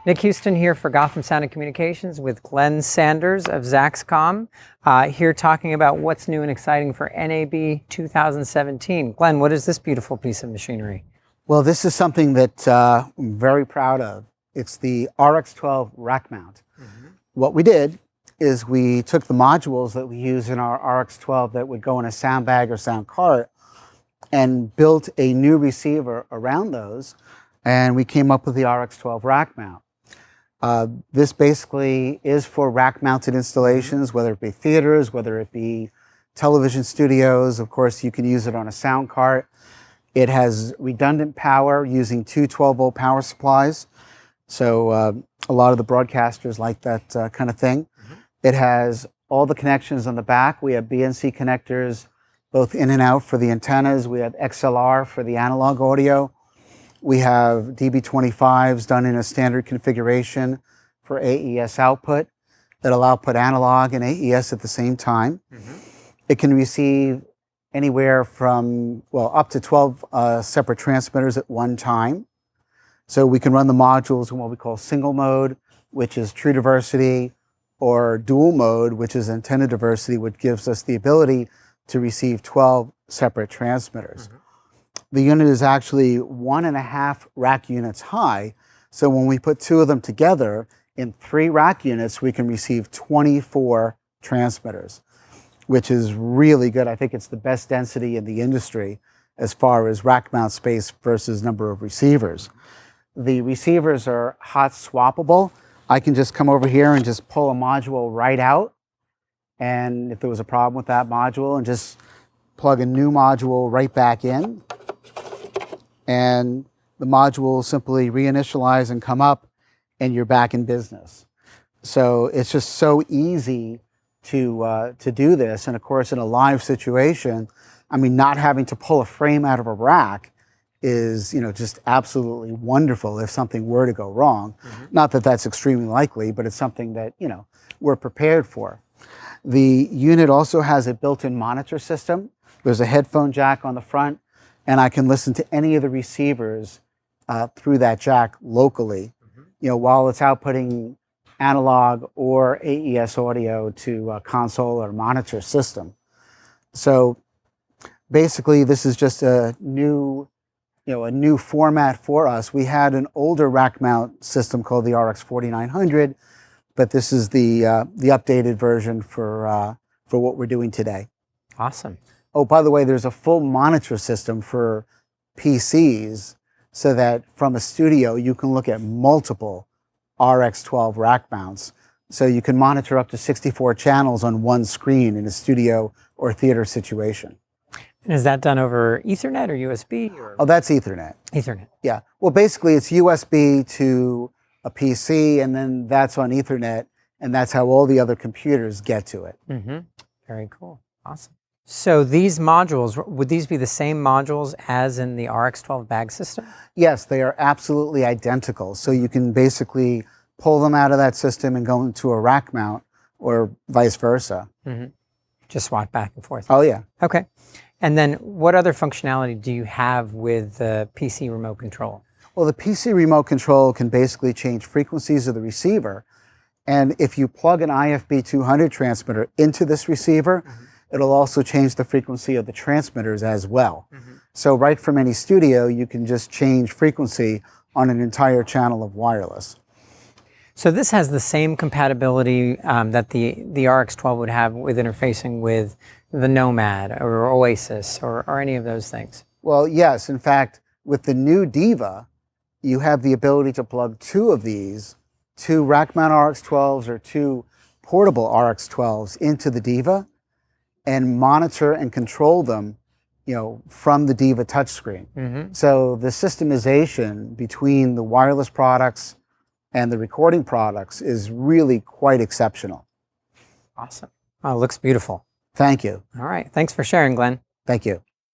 Nick Huston here for Gotham Sound & Communications with Glenn Sanders of Zaxcom, here talking about what's new and exciting for NAB 2017. Glenn, what is this beautiful piece of machinery? Well, this is something that I'm very proud of. It's the RX-12 rack mount. What we did is we took the modules that we use in our RX-12 that would go in a sound bag or sound cart and built a new receiver around those, and we came up with the RX-12 rack mount. This basically is for rack-mounted installations, whether it be theaters, whether it be television studios. Of course, you can use it on a sound cart. It has redundant power using two 12-volt power supplies. So a lot of the broadcasters like that kind of thing. It has all the connections on the back. We have BNC connectors both in and out for the antennas. We have XLR for the analog audio. We have DB25s done in a standard configuration for AES output that'll output analog and AES at the same time. It can receive anywhere from, well, up to 12 separate transmitters at one time. So we can run the modules in what we call single mode, which is true diversity, or dual mode, which is antenna diversity, which gives us the ability to receive 12 separate transmitters. The unit is actually 1.5 rack units high. So when we put two of them together in 3 rack units, we can receive 24 transmitters, which is really good. I think it's the best density in the industry as far as rack mount space versus number of receivers. The receivers are hot swappable. I can just come over here and just pull a module right out. And if there was a problem with that module, and just plug a new module right back in. And the module will simply reinitialize and come up, and you're back in business. So it's just so easy to do this. And of course, in a live situation, I mean, not having to pull a frame out of a rack is, you know, just absolutely wonderful if something were to go wrong. Not that that's extremely likely, but it's something that, you know, we're prepared for. The unit also has a built-in monitor system. There's a headphone jack on the front, and I can listen to any of the receivers through that jack locally, you know, while it's outputting analog or AES audio to a console or monitor system. So basically, this is just a new, a new format for us. We had an older rack mount system called the RX-4900, but this is the updated version for what we're doing today. Awesome. Oh, by the way, there's a full monitor system for PCs so that from a studio, you can look at multiple RX-12 rack mounts. So you can monitor up to 64 channels on one screen in a studio or theater situation. And is that done over Ethernet or USB? Or? Oh, that's Ethernet. Ethernet. Yeah. Well, basically, it's USB to a PC, and then that's on Ethernet, and that's how all the other computers get to it. Very cool. Awesome. So these modules, would these be the same modules as in the RX-12 bag system? Yes, they are absolutely identical. So you can basically pull them out of that system and go into a rack mount, or vice versa. Just swap back and forth. Oh, yeah. Okay. And then what other functionality do you have with the PC remote control? Well, the PC remote control can basically change frequencies of the receiver. And if you plug an IFB200 transmitter into this receiver, it'll also change the frequency of the transmitters as well. So right from any studio, you can just change frequency on an entire channel of wireless. So this has the same compatibility that the RX-12 would have with interfacing with the Nomad or Oasis or any of those things? Well, yes. In fact, with the new Diva, you have the ability to plug 2 of these, 2 rack mount RX-12s or 2 portable RX-12s into the Diva and monitor and control them, from the Diva touchscreen. So the systemization between the wireless products and the recording products is really quite exceptional. Awesome. Oh, it looks beautiful. Thank you. All right. Thanks for sharing, Glenn. Thank you.